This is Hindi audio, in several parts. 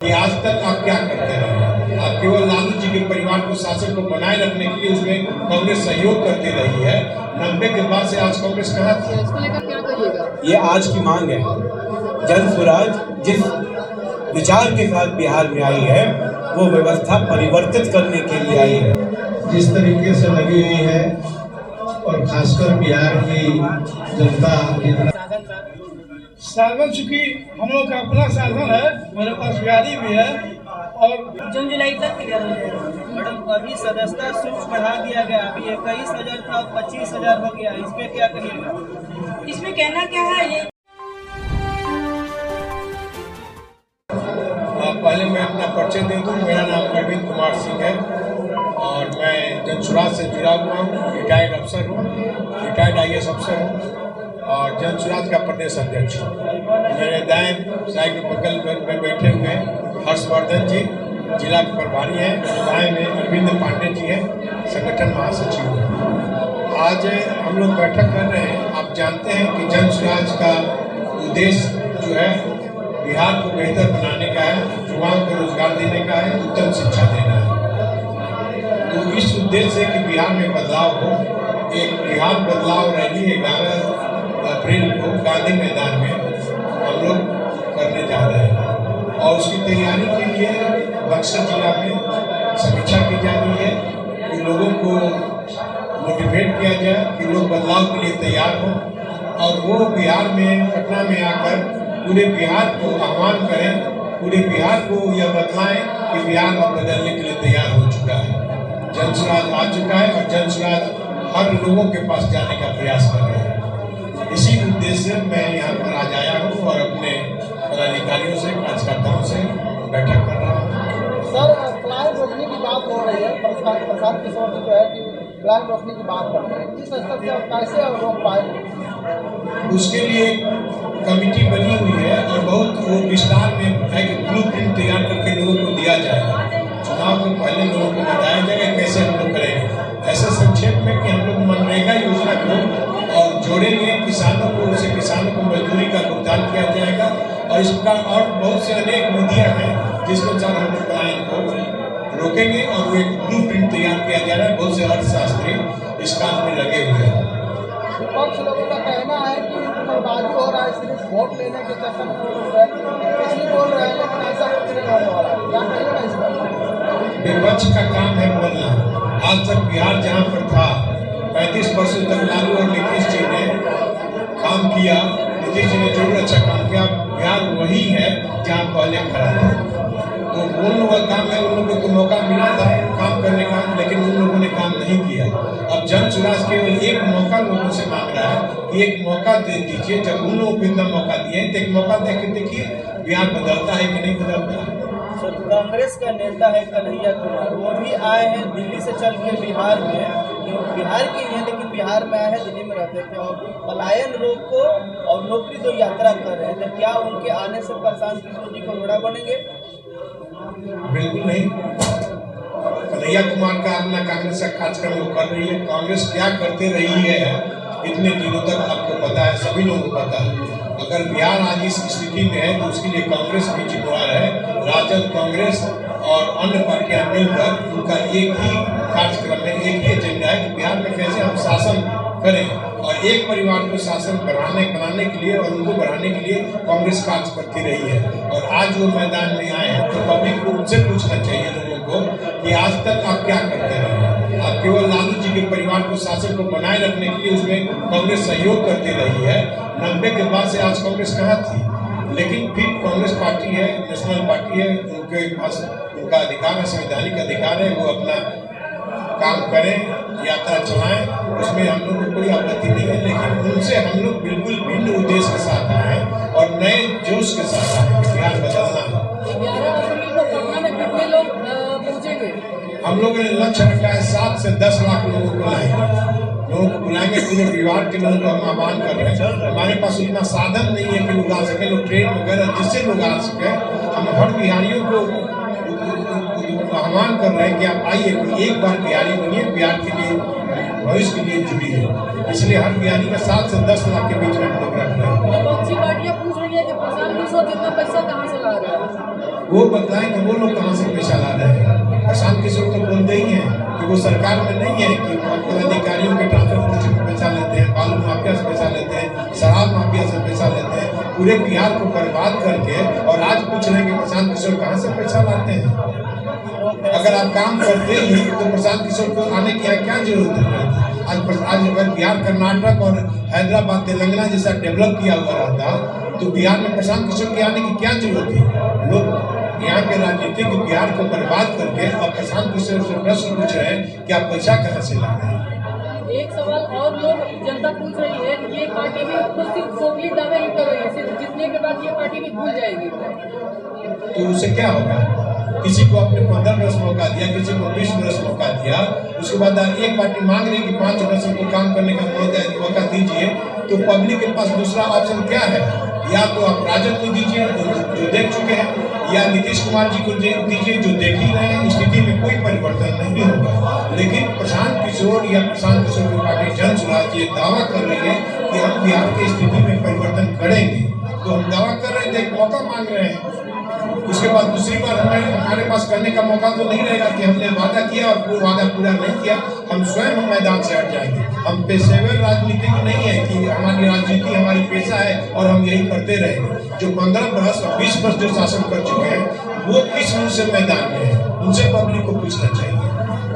कि आज तक आप क्या करते रहे? आप केवल लालू जी के परिवार को, शासन को बनाए रखने के लिए उसमें कांग्रेस सहयोग करती रही है। 90 के बाद से आज कांग्रेस कहाँ थी? इसको लेकर क्या कहिएगा? ये आज की मांग है। जन स्वराज जिस विचार के साथ बिहार में आई है वो व्यवस्था परिवर्तित करने के लिए आई है। जिस तरीके से लगी हुई है और खासकर बिहार की जनता साधन, चूंकि हम लोग का अपना साधन है, मेरे पास गाड़ी भी है और जून जुलाई तक क्लियर हो जाएगा। मैडम अभी सदस्यता शुल्क बढ़ा दिया गया, अभी 21,000 था 25,000 हो गया, इस पे क्या कहिएगा? इसमें कहना क्या है ये? पहले मैं अपना परिचय दे दूं। मेरा नाम अरविंद कुमार सिंह है और मैं जन स्वराज से जुड़ा हुआ हूँ। रिटायर्ड अफसर हूँ, रिटायर्ड IAS अफसर हूँ और जन स्वराज का प्रदेश अध्यक्ष हूँ। मेरे दाएं साइड में बगल में बैठे हुए हैं हर्षवर्धन जी, जिला के प्रभारी हैं। बाएं में अरविंद पांडे जी हैं, संगठन महासचिव हैं। आज हम लोग बैठक कर रहे हैं। आप जानते हैं कि जन स्वराज का उद्देश्य जो है बिहार को बेहतर बनाने का है, युवाओं को रोजगार देने का है, उत्तम शिक्षा देना है। तो इस उद्देश्य से कि बिहार में बदलाव हो, एक बिहार बदलाव रैली 11 अप्रैल को गांधी मैदान में हम लोग करने जा रहे हैं और उसकी तैयारी के लिए बक्सर जिला में समीक्षा की जा रही है कि लोगों को मोटिवेट किया जाए कि लोग बदलाव के लिए तैयार हों और वो बिहार में, पटना में आकर पूरे बिहार को आह्वान करें, पूरे बिहार को यह बतलाएं कि बिहार अब बदलने के लिए तैयार हो चुका है, जन स्वराज आ चुका है और जन स्वराज हर लोगों के पास जाने का प्रयास कर रहे हैं। इसी उद्देश्य से मैं यहाँ पर आज आया हूँ और अपने पदाधिकारियों से, कार्यकर्ताओं से बैठक कर रहा हूँ। सर, प्लान रोकने की बात हो रही है, प्रशांत किशोर जी जो है कि प्लान रोकने की बात कर रहे हैं, किस स्तर से कैसे रोक पाएंगे? उसके लिए कमिटी बनी हुई है और बहुत वो विस्तार में एक ब्लूप्रिंट तैयार करके लोगों को दिया जाएगा। चुनाव के पहले लोगों को बताया जाएगा कैसे हम लोग करेंगे। ऐसे संक्षेप में कि हम लोग मनरेगा योजना को और जोड़ेंगे किसानों को, उनसे किसानों को मजदूरी का भुगतान किया जाएगा और इसका और बहुत से अनेक नीतियाँ हैं जिसके अनुसार हम लोग पलायन को रोकेंगे और वो एक ब्लूप्रिंट तैयार किया जा रहा है। बहुत से अर्थशास्त्री इस काम में लगे हुए हैं। विपक्ष लोगों का कहना है कि बर्बादी हो रहा है, सिर्फ वोट लेने के चक्कर में कुछ नहीं बोल रहे हैं, लेकिन ऐसा कुछ नहीं होने वाला है। क्या कहिएगा इस पर? विपक्ष का काम है बोलना। आज तक बिहार जहाँ पर था 35 वर्षों तक लालू और नीतीश जी ने काम किया। नीतीश जी ने जरूर अच्छा काम किया। बिहार वही है जहाँ पहले खड़ा था। तो उन लोगों का काम है, उन लोगों को मौका मिला था काम करने का, लेकिन उन लोगों ने काम नहीं किया। अब जन स्वराज केवल एक मौका लोगों से मांग रहा है कि एक मौका दे दीजिए। जब उन लोगों को इतना मौका दिए तो एक मौका दे के देखिए बिहार बदलता है कि नहीं बदलता है। कांग्रेस का नेता है कन्हैया कुमार, वो भी आए हैं दिल्ली से चल के बिहार में, बिहार के हैं लेकिन बिहार में आए हैं, दिल्ली में रहते थे और पलायन रोको और नौकरी तो यात्रा कर रहे हैं। तो क्या उनके आने से प्रशांत किशोर जी को घोड़ा बनेंगे? बिल्कुल नहीं। कन्हैया कुमार का अपना कांग्रेस का कार्यक्रम वो कर रही है। कांग्रेस क्या करते रही है इतने दिनों तक आपको पता है, सभी लोगों को पता है। अगर बिहार आज इस स्थिति में है तो उसके लिए कांग्रेस भी जिम्मेदार है। राजद, कांग्रेस और अन्य पार्टियां मिलकर उनका एक ही कार्यक्रम है, एक ही एजेंडा है कि बिहार में कैसे हम शासन करें और एक परिवार को शासन बनाने के लिए और उनको बढ़ाने के लिए कांग्रेस कार्य करती रही है। और आज वो मैदान में आए हैं तो पब्लिक को उनसे पूछना चाहिए लोगों को कि आज तक आप क्या करते रहे? आप केवल लालू जी के परिवार को, शासन को बनाए रखने के लिए उसमें कांग्रेस सहयोग करती रही है। 90 के बाद से आज कांग्रेस कहाँ थी? लेकिन फिर कांग्रेस पार्टी है, नेशनल पार्टी है, उनके पास उनका अधिकार है, संवैधानिक अधिकार है, वो अपना काम करें, यात्रा चलाएं, उसमें हम लोग को कोई आपत्ति नहीं है। लेकिन उनसे हम लोग बिल्कुल भिन्न उद्देश्य के साथ आए हैं और नए जोश के साथ आए हैं। बिहार बदलना है। 11 अप्रैल को पटना में कितने लोग पहुंचेंगे? हम लोगों ने लक्ष्य रखा है 7 से 10 लाख लोगों को लाएंगे। लोगों को बुलाएंगे, पूरे विभाग के लोगों को हम आह्वान कर रहे हैं। हमारे पास उतना साधन नहीं है कि लोग आ सके, लोग ट्रेन वगैरह जिससे लोग आ सके। हम हर बिहारियों को आह्वान कर रहे हैं कि आप आइए, एक बार बिहारी बनिए, बिहार के लिए, भविष्य के लिए जुड़िए। इसलिए हर बिहारी का 7 से 10 लाख के बीच में हम लोग रख रहे हैं। विपक्षी पार्टियां पूछ रही है कि प्रशांत किशोर जितना पैसा कहाँ से ला रहे हैं? वो बताएं कि वो लोग कहाँ से पैसा ला रहे हैं। प्रशांत किशोर तो बोलते ही हैं कि वो सरकार में नहीं है, कि अधिकारियों के ट्रांसपोर्ट से पैसा लेते हैं, बालू माफिया से पैसा लेते हैं, शराब माफिया से पैसा लेते हैं, पूरे बिहार को बर्बाद करके, और आज पूछ रहे हैं कि प्रशांत किशोर कहाँ से पैसा लाते हैं। अगर आप काम करते ही तो प्रशांत किशोर को आने की क्या जरूरत है। आज अगर बिहार, कर्नाटक और हैदराबाद, तेलंगाना जैसा डेवलप किया हुआ रहता तो बिहार में प्रशांत किशोर के आने की क्या जरूरत थी। लोग यहाँ के राजनीतिक बिहार को बर्बाद करके और प्रशांत किशोर से प्रश्न पूछ रहे हैं कि आप पैसा कहाँ से ला रहे हैं। एक सवाल और लोग जनता पूछ रही है कि ये पार्टी भी खुद सिर्फ सोखली दावे ही कर रही है, सिर्फ जीतने के बाद ये पार्टी भी भूल जाएगी। तो उससे क्या होगा? किसी को अपने 15 वर्ष मौका दिया, किसी को 20 वर्ष मौका दिया, उसके बाद एक पार्टी मांग रही कि 5 वर्ष को काम करने का मौका दीजिए, तो पब्लिक के पास दूसरा ऑप्शन क्या है? या तो आप राजद को दीजिए जो देख चुके हैं, या नीतीश कुमार जी को दीजिए जो देख ही रहे हैं। स्थिति में कोई परिवर्तन नहीं होगा। लेकिन प्रशांत किशोर या प्रशांत किशोर की पार्टी जन सुराज ये दावा कर रही है कि हम बिहार की स्थिति में परिवर्तन करेंगे। तो हम दावा कर रहे थे, मौका मांग रहे हैं। उसके बाद दूसरी बार हमारे पास करने का मौका तो नहीं रहेगा कि हमने वादा किया और वो वादा पूरा नहीं किया, हम स्वयं मैदान से हट जाएंगे। हम पेशेवर राजनीतिक नहीं है कि हमारी राजनीति हमारी पेशा है और हम यही करते रहेंगे। जो 15 वर्ष और 20 वर्ष जो शासन कर चुके हैं वो किस रूप से मैदान में है, उनसे पब्लिक को पूछना चाहिए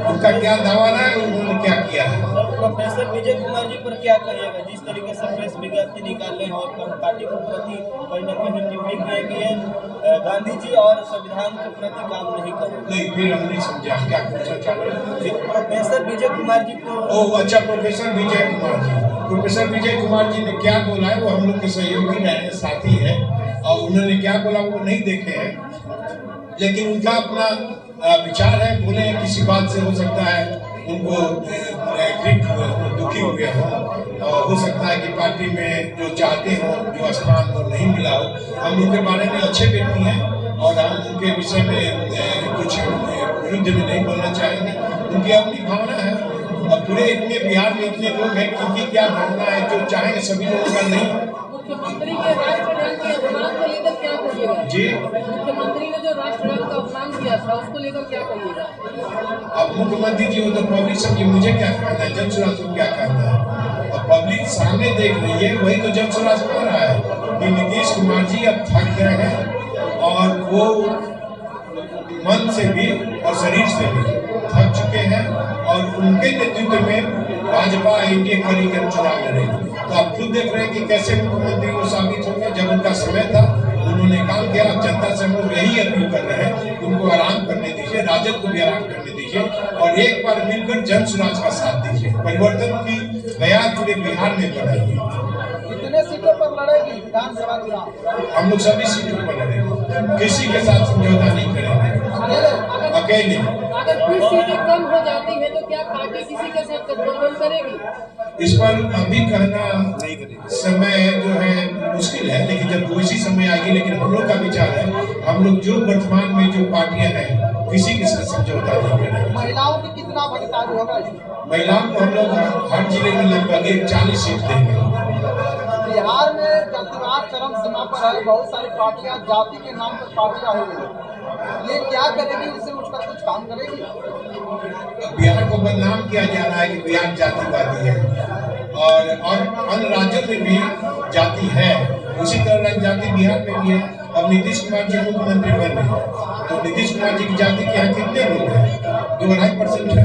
उनका क्या दावा है, उन्होंने क्या किया है। प्रोफेसर विजय कुमार जी पर क्या कहिएगा, जिस तरीके से प्रेस विज्ञप्ति निकाले हैं और पार्टी के प्रति कहीं न कहीं टिप्पणी किए कि ये गांधी जी और संविधान के प्रति काम नहीं कर रहे। नहीं, फिर हम नहीं समझा क्या पूछना चाह रहे हैं। प्रोफेसर विजय कुमार जी को अच्छा, प्रोफेसर विजय कुमार जी, प्रोफेसर विजय कुमार जी ने क्या बोला है वो हम लोग के सहयोगी रहे, साथी है, और उन्होंने क्या बोला वो नहीं देखे हैं, लेकिन उनका अपना विचार है। बोले किसी बात से हो सकता है उनको दुखी हो गया हो सकता है कि पार्टी में जो चाहते हो जो स्थान वो नहीं मिला हो। हम उनके बारे में अच्छे व्यक्ति हैं और हम उनके विषय में कुछ विरुद्ध में नहीं बोलना चाहेंगे। उनकी अपनी भावना है और पूरे इतने बिहार में इतने लोग हैं क्योंकि क्या भावना है जो चाहेंगे सभी लोगों का नहीं। मुख्यमंत्री के राष्ट्रगान के अपमान को लेकर क्या कहिएगा जी? मुख्यमंत्री ने जो राष्ट्रगान का अपमान किया था उसको लेकर क्या कहिएगा? अब मुख्यमंत्री जी वो तो पब्लिक समझिए, मुझे क्या कहना है, जन सुराज को क्या कहना है। और पब्लिक सामने देख रही है, वही तो जन सुराज कह रहा है कि नीतीश कुमार जी अब थक गए हैं और वो मन से भी और शरीर से भी थक चुके हैं और उनके नेतृत्व में भाजपा एनडीए करी कर चुनाव लड़ेगी। तो आप खुद देख रहे हैं कि कैसे मुख्यमंत्री वो साबित होंगे। जब उनका समय था उन्होंने काम किया। अब जनता से हम लोग यही अपील कर रहे हैं कि उनको आराम करने दीजिए, राजद को भी आराम करने दीजिए और एक बार मिलकर जन सुराज का साथ दीजिए। परिवर्तन की बयान पूरे बिहार में बनाइए। कितने सीटों पर लड़ेगी विधानसभा चुनाव? हम लोग सभी सीटों पर लड़ेंगे, किसी के साथ समझौता नहीं करेंगे, अकेले। अगर कुछ सीटें कम हो जाती है तो क्या पार्टी किसी के साथ गठबंधन करेगी? इस पर अभी कहना समय जो है मुश्किल है, लेकिन जब वैसी समय आएगी। लेकिन हम लोग का विचार है, हम लोग जो वर्तमान में जो पार्टियां हैं किसी के साथ समझौता नहीं करेंगे। महिलाओं की कितना भागीदारी होगा इसमें? महिलाओं को हम लोग हर जिले में लगभग 40 सीट देंगे। बिहार में जातिवाद चरम सीमा पर है, बहुत सारी पार्टियां जाति के नाम पर पार्टियां हो गई। ये क्या करेगी, इससे उठकर कुछ काम करेगी? बिहार को बदनाम किया जा रहा है कि बिहार जातिवादी है और अन्य राज्यों में भी जाति है, उसी तरह जाति बिहार में भी है। अब नीतीश कुमार जी मुख्यमंत्री बन रहे हैं तो नीतीश कुमार जी की जाति के यहाँ कितने लोग हैं? 2.5% है।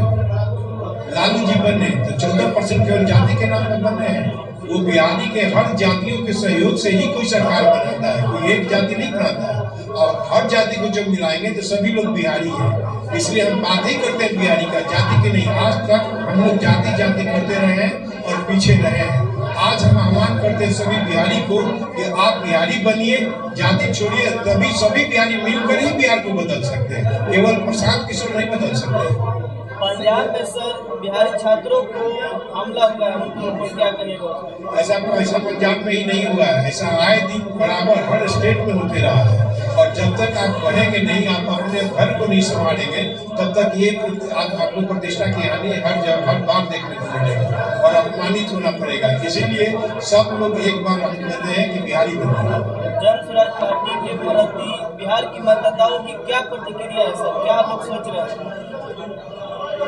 लालू जी बने तो 14% केवल जाति के नाम पर बन रहे हैं। वो बिहारी के हर जातियों के सहयोग से ही कोई सरकार बनाता है, कोई एक जाति नहीं बनाता है। और हर जाति को जब मिलाएंगे तो सभी लोग बिहारी हैं। इसलिए हम बात ही करते हैं बिहारी का, जाति के नहीं। आज तक हम लोग जाति जाति करते रहे हैं और पीछे रहे हैं। आज हम आह्वान करते हैं सभी बिहारी को कि आप बिहारी बनिए, जाति छोड़िए, तभी सभी बिहारी मिलकर ही बिहार को बदल सकते हैं। केवल प्रशांत किशोर नहीं बदल सकते। पंजाब में सर बिहारी छात्रों को हमला हुआ है, उनके ऊपर क्या कहेगा? ऐसा पंजाब में ही नहीं हुआ है, ऐसा आए दिन बराबर हर स्टेट में होते रहा है। और जब तक आप बढ़ेंगे नहीं, आप अपने घर को नहीं संभालेंगे, तब तक ये आपको प्रतिष्ठा की हानि हर बार देखने को मिलेगा और अपमानित होना पड़ेगा। इसीलिए सब लोग एक बार हम कहते हैं कि बिहारी बनिए। जन सुराज पार्टी के प्रति बिहार की मतदाताओं की क्या प्रतिक्रिया है सर, क्या लोग सोच रहे हैं?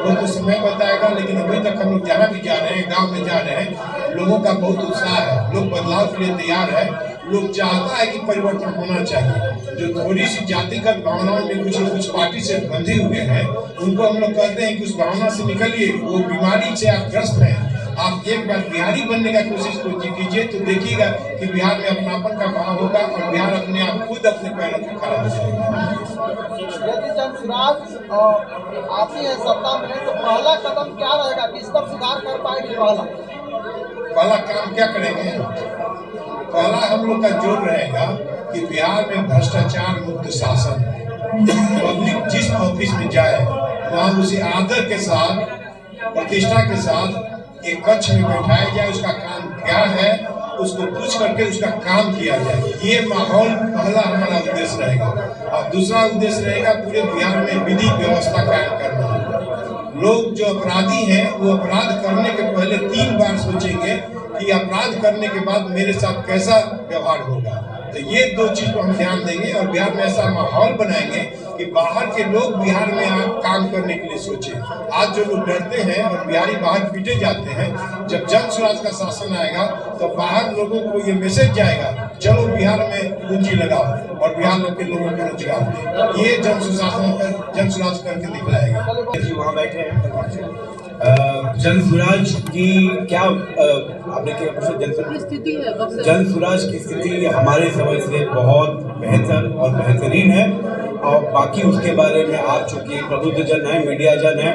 वो तो समय बताएगा, लेकिन अभी तक हम लोग जहाँ भी जा रहे हैं, गांव में जा रहे हैं, लोगों का बहुत उत्साह है, लोग बदलाव के लिए तैयार है। लोग चाहता है कि परिवर्तन होना चाहिए। जो थोड़ी सी जातिगत भावनाओं में कुछ पार्टी से बंधे हुए हैं, उनको हम लोग कहते हैं कि उस भावना से निकलिए, वो बीमारी से आप ग्रस्त हैं। आप एक बार बिहारी बनने का कोशिश कीजिए तो देखिएगा कि बिहार में अपनापन का भाव होगा और बिहार अपने आप खुद अपने पैरों पर खड़ा हो जाएगा। यदि जनसुराज आती है सत्ता में तो पहला कदम क्या रहेगा, किस पर सुधार कर पाएगी? पहला काम क्या करेंगे? पहला हम लोग का जोर रहेगा कि बिहार में भ्रष्टाचार मुक्त शासन। पब्लिक जिस ऑफिस में जाए वहाँ उसे आदर के साथ, प्रतिष्ठा के साथ एक कक्ष में बैठाया जाए, उसका काम क्या है उसको पूछ करके उसका काम किया जाए। ये माहौल पहला हमारा उद्देश्य रहेगा। और दूसरा उद्देश्य रहेगा पूरे बिहार में विधि व्यवस्था कायम करना। लोग जो अपराधी हैं वो अपराध करने के पहले 3 बार सोचेंगे कि अपराध करने के बाद मेरे साथ कैसा व्यवहार होगा। तो ये 2 चीज को हम ध्यान देंगे और बिहार में ऐसा माहौल बनाएंगे कि बाहर के लोग बिहार में काम करने के लिए सोचें। आज जो लोग डरते हैं और बिहारी बाहर पीटे जाते हैं, जब जन स्वराज का शासन आएगा तो बाहर लोगों को ये मैसेज जाएगा, चलो बिहार में पूंजी लगाओ और बिहार के लोगों को रोजगार दें। ये जन स्वराज करके दिखलाएगा। वहाँ बैठे हैं जन स्वराज की क्या आपने क्या पूछा? स्थिति है जन स्वराज की स्थिति हमारे समझ से बहुत बेहतर और बेहतरीन है। और बाकी उसके बारे में आप चूंकि प्रबुद्ध जन है, मीडिया जन है,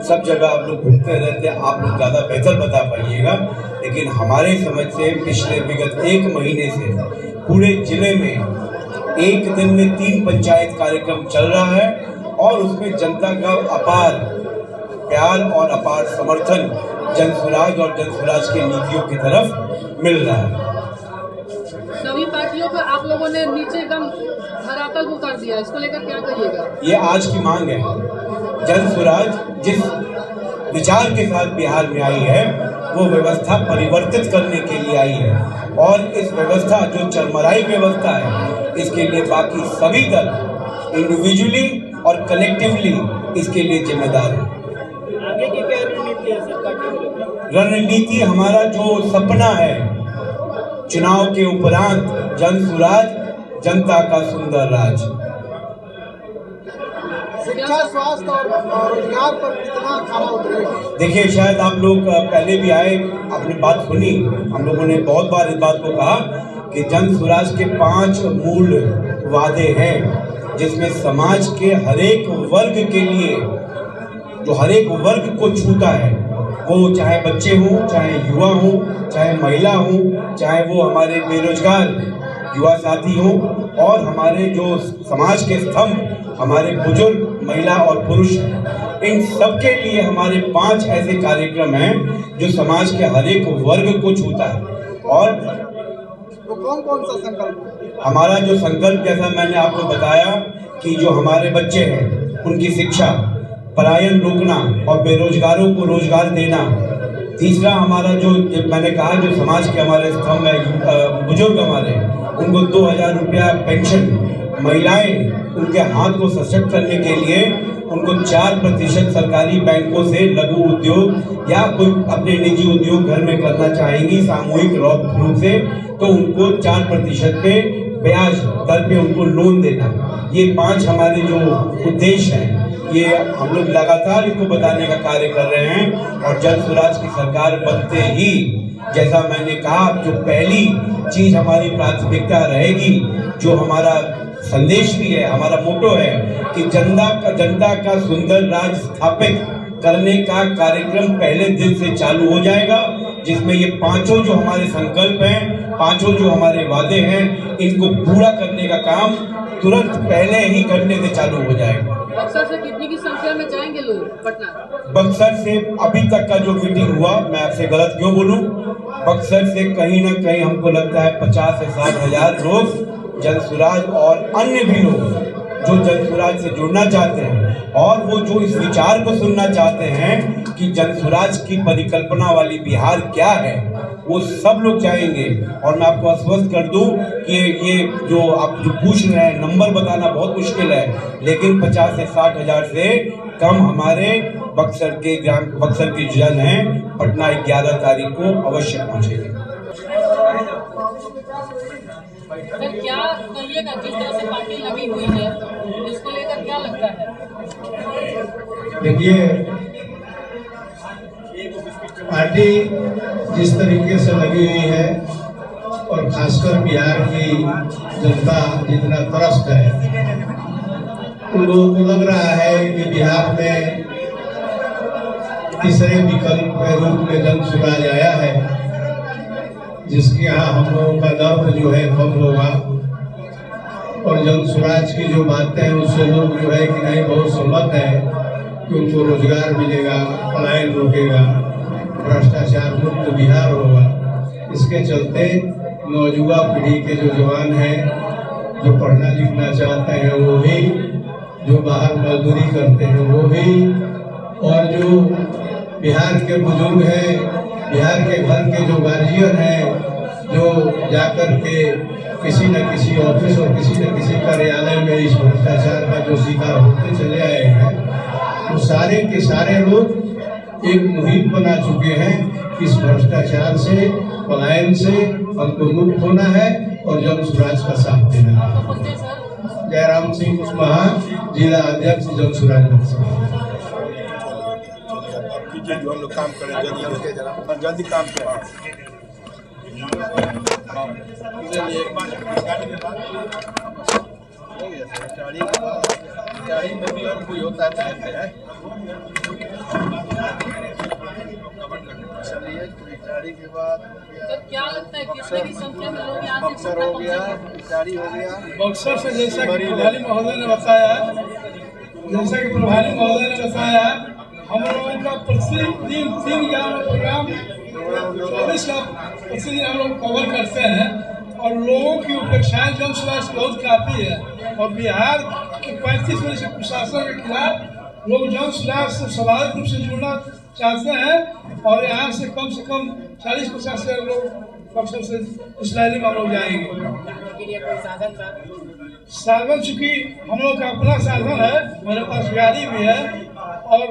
सब जगह आप लोग घूमते रहते हैं, आप लोग ज़्यादा बेहतर बता पाइएगा। लेकिन हमारे समझ से पिछले विगत 1 महीने से पूरे जिले में एक दिन में 3 पंचायत कार्यक्रम चल रहा है और उसमें जनता का अपार प्यार और अपार समर्थन जन स्वराज और जन स्वराज की नीतियों की तरफ मिल रहा है। सभी पार्टियों को आप लोगों ने नीचे एकदम धरातल को कर दिया, इसको लेकर क्या कहिएगा? ये आज की मांग है। जन स्वराज जिस विचार के साथ बिहार में आई है वो व्यवस्था परिवर्तित करने के लिए आई है और इस व्यवस्था जो चरमराई व्यवस्था है, इसके लिए बाकी सभी दल इंडिविजुअली और कलेक्टिवली इसके लिए जिम्मेदार है। आगे की क्या रणनीति है सर? रणनीति हमारा जो सपना है, चुनाव के उपरांत जन स्वराज, जनता का सुंदर राज। शिक्षा, स्वास्थ्य और रोजगार पर कितना खाना उतरेगा? देखिए, शायद आप लोग पहले भी आए, आपने बात सुनी, हम लोगों ने बहुत बार इस बात को कहा कि जन स्वराज के 5 मूल वादे हैं जिसमें समाज के हरेक वर्ग के लिए, जो हरेक वर्ग को छूता है, वो चाहे बच्चे हों, चाहे युवा हों, चाहे महिला हों, चाहे वो हमारे बेरोजगार युवा साथी हों और हमारे जो समाज के स्तंभ हमारे बुजुर्ग, महिला और पुरुष, इन सब के लिए हमारे 5 ऐसे कार्यक्रम हैं जो समाज के हरेक वर्ग को छूता है। और तो कौन सा संकल्प? हमारा जो संकल्प, जैसा मैंने आपको बताया कि जो हमारे बच्चे हैं उनकी शिक्षा, पलायन रोकना और बेरोजगारों को रोजगार देना। तीसरा हमारा जो मैंने कहा जो समाज के हमारे स्तंभ है, बुजुर्ग हमारे, उनको 2000 रुपया पेंशन, महिलाएं उनके हाथ को सशक्त करने के लिए उनको 4% सरकारी बैंकों से लघु उद्योग या कोई अपने निजी उद्योग घर में करना चाहेंगी सामूहिक रूप से, तो उनको 4% पे ब्याज दर पे उनको लोन देना। ये 5 हमारे जो उद्देश्य हैं, ये हम लोग लगातार इनको बताने का कार्य कर रहे हैं। और जन स्वराज की सरकार बनते ही, जैसा मैंने कहा, जो पहली चीज हमारी प्राथमिकता रहेगी, जो हमारा संदेश भी है, हमारा मोटो है कि जनता का सुंदर राज स्थापित करने का कार्यक्रम पहले दिन से चालू हो जाएगा, जिसमें ये 5 जो हमारे संकल्प हैं, 5 जो हमारे वादे हैं, इनको पूरा करने का काम तुरंत पहले ही घंटे से चालू हो जाएगा। बक्सर से कितनी की संख्या में जाएंगे लोग पटना? बक्सर से अभी तक का जो मीटिंग हुआ, मैं आपसे गलत क्यों बोलूं, बक्सर से कहीं ना कहीं हमको लगता है 50 से 60 हजार लोग जन स्वराज और अन्य भी लोग जो जन स्वराज से जुड़ना चाहते हैं और वो जो इस विचार को सुनना चाहते हैं कि जन स्वराज की परिकल्पना वाली बिहार क्या है, वो सब लोग जाएंगे। और मैं आपको आश्वस्त कर दूं कि ये जो आप जो पूछ रहे हैं नंबर बताना बहुत मुश्किल है, लेकिन 50 से 60 हज़ार से कम हमारे बक्सर के जन हैं पटना 11 तारीख को अवश्य पहुँचेंगे। सर क्या कहिएगा, जिस तरह से पार्टी लगी हुई है इसको लेकर क्या लगता है? देखिए, पार्टी जिस तरीके से लगी हुई है और खासकर बिहार की जनता जितना त्रस्त है, उन लोगों को लग रहा है कि बिहार में तीसरे विकल्प के रूप में जन सुराज आया है, जिसके यहाँ हम लोगों का दर्द जो है कम होगा और जन सुराज की जो बातें हैं उससे लोग जो है कि नहीं बहुत सहमत है कि उनको रोजगार मिलेगा, पलायन रुकेगा, भ्रष्टाचार मुक्त बिहार होगा। इसके चलते नौजुवा पीढ़ी के जो जवान हैं, जो पढ़ना लिखना चाहते हैं वो भी, जो बाहर मजदूरी करते हैं वो भी, और जो बिहार के बुजुर्ग हैं, बिहार के घर के जो गार्जियन हैं, जो जाकर के किसी न किसी ऑफिस और किसी न किसी कार्यालय में इस भ्रष्टाचार का जो शिकार होते चले आए हैं, वो सारे के सारे लोग एक मुहिम बना चुके हैं कि इस भ्रष्टाचार से, पलायन से हमको मुक्त होना है और जन सुराज का साथ देना है। जयराम सिंह कुशवाहा, जिला अध्यक्ष जन सुराज बक्सर। जो हम लोग काम करें जल्दी काम करें। गाड़ी में भी और कोई होता है चलिए गाड़ी के बाद क्या लगता है कितने की संख्या में लोग यहाँ से बक्सर हो गया, गाड़ी हो गया। बक्सर से जैसा कि प्रभारी महोदय ने बताया, हम लोगों का प्रतिदिन 3 गाँव प्रोग्राम 24 का प्रतिदिन हम लोग कवर करते हैं और लोगों की उपेक्षाएं जन सुराज बहुत काफ़ी है और बिहार के 35 वर्ष के प्रशासन के खिलाफ लोग जन सुराज से स्वाभाविक रूप से जुड़ना चाहते हैं और यहाँ से कम 40-50 से लोग बक्सर से इस रैली में हम लोग जाएंगे। साधन चूँकि हम लोग का अपना साधन है, मेरे पास गाड़ी भी है और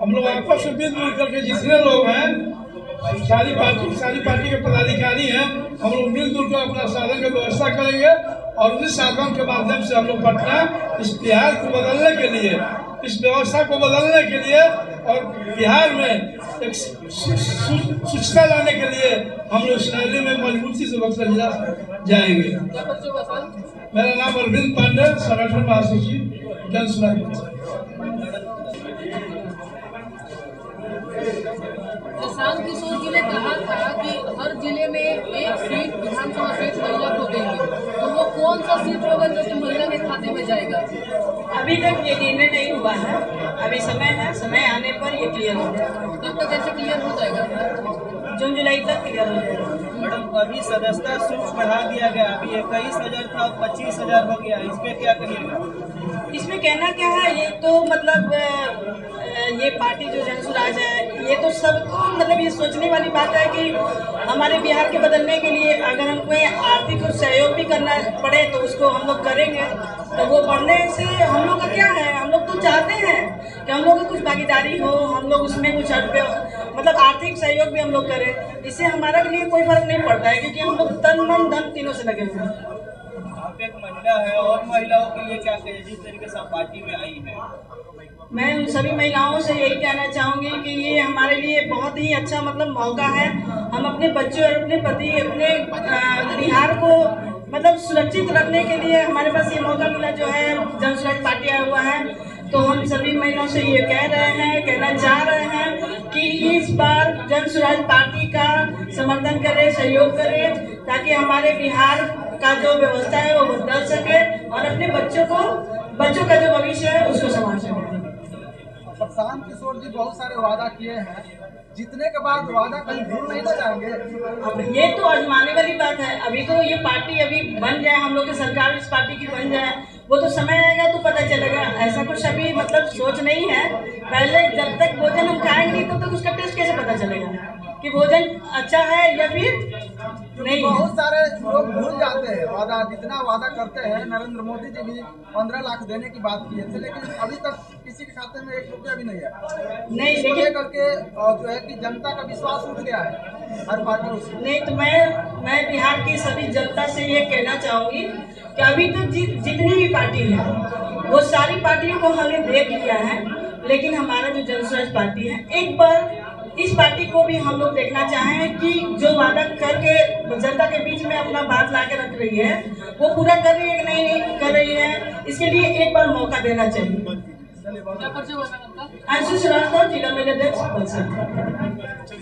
हम लोग आपस में मिलजुल करके जितने लोग हैं, सारी पार्टी के पदाधिकारी हैं, हम लोग मिलजुल कर अपना साधन की व्यवस्था करेंगे और उस साधन के माध्यम से हम लोग पटना इस बिहार को बदलने के लिए, इस व्यवस्था को बदलने के लिए और बिहार में एक सुचिता लाने के लिए हम लोग इस रैली में मजबूती से बक्सर जिला जाएंगे। मेरा नाम अरविंद पांडे, संगठन महासचिव जन सुराज। प्रशांत किशोर जी ने कहा था कि हर जिले में एक सीट विधानसभा सीट महिला को देंगे, तो वो कौन सा सीट होगा जो कि महिला के खाते में जाएगा? अभी तक ये निर्णय नहीं हुआ है, अभी समय है, समय आने पर ये क्लियर हो जाएगा। तब तक ऐसे क्लियर हो जाएगा? जून जुलाई तक क्लियर हो जाएगा। मैडम, अभी सदस्यता शुल्क बढ़ा दिया गया, अभी 21,000 था 25,000 हो गया, इस पे क्या कहिएगा? इसमें कहना क्या है, ये तो मतलब ये पार्टी जो जन सुराज है, ये तो सबको मतलब ये सोचने वाली बात है कि हमारे बिहार के बदलने के लिए अगर हमको आर्थिक सहयोग भी करना पड़े तो उसको हम लोग करेंगे। तो वो बढ़ने से हम लोग का क्या है, हम लोग तो चाहते हैं कि हम लोग की कुछ भागीदारी हो, हम लोग उसमें कुछ मतलब आर्थिक सहयोग भी हम लोग करें। इससे हमारे लिए कोई फर्क नहीं पड़ता है क्योंकि हम लोग तन मन धन तीनों से लगे हुए हैं। आप एक महिला है और महिलाओं के लिए क्या कहें जिस तरीके से आप पार्टी में आई है? मैं उन सभी महिलाओं से यही कहना चाहूँगी कि ये हमारे लिए बहुत ही अच्छा मतलब मौका है। हम अपने बच्चों और अपने पति, अपने बिहार को मतलब सुरक्षित रखने के लिए हमारे पास ये मौका मिला जो है जन सुराज पार्टी आया हुआ है। तो हम सभी महिलाओं से ये कहना चाह रहे हैं कि इस बार जन सुराज पार्टी का समर्थन करें, सहयोग करें, ताकि हमारे बिहार का जो व्यवस्था है वो बदल सके और अपने बच्चों का जो भविष्य है उसको संभाल सके। प्रशांत किशोर जी बहुत सारे वादा किए हैं, जीतने के बाद वादा कहीं भूल नहीं ना जाएंगे? अब ये तो आजमाने वाली बात है। अभी तो ये पार्टी अभी बन जाए, हम लोग की सरकार इस पार्टी की बन जाए, वो तो समय आएगा तो पता चलेगा। ऐसा कुछ अभी मतलब सोच नहीं है। पहले जब तक भोजन हम खाएंगे नहीं तब तक उसका टेस्ट कैसे पता चलेगा कि भोजन अच्छा है या फिर नहीं बहुत सारे लोग भूल जाते हैं वादा, जितना वादा करते हैं। नरेंद्र मोदी जी भी 15 लाख देने की बात किए थे, लेकिन अभी तक किसी के खाते में 1 रुपया भी नहीं है। नहीं, इसको लेकिन लेकर के जो है कि जनता का विश्वास उठ गया है हर पार्टियों से। नहीं तो मैं बिहार की सभी जनता से ये कहना चाहूँगी कि अभी तक जितनी भी पार्टी है वो सारी पार्टियों को हमने देख लिया है, लेकिन हमारा जो जनसुराज पार्टी है, एक बार इस पार्टी को भी हम लोग देखना चाहें कि जो वादा करके जनता के बीच में अपना बात ला के रख रही है वो पूरा कर रही है कि नहीं कर रही है, इसके लिए एक बार मौका देना चाहिए। क्या परिचय होगा आपका? अंशु श्रीवास्तव, जिला मेलाध्यक्ष।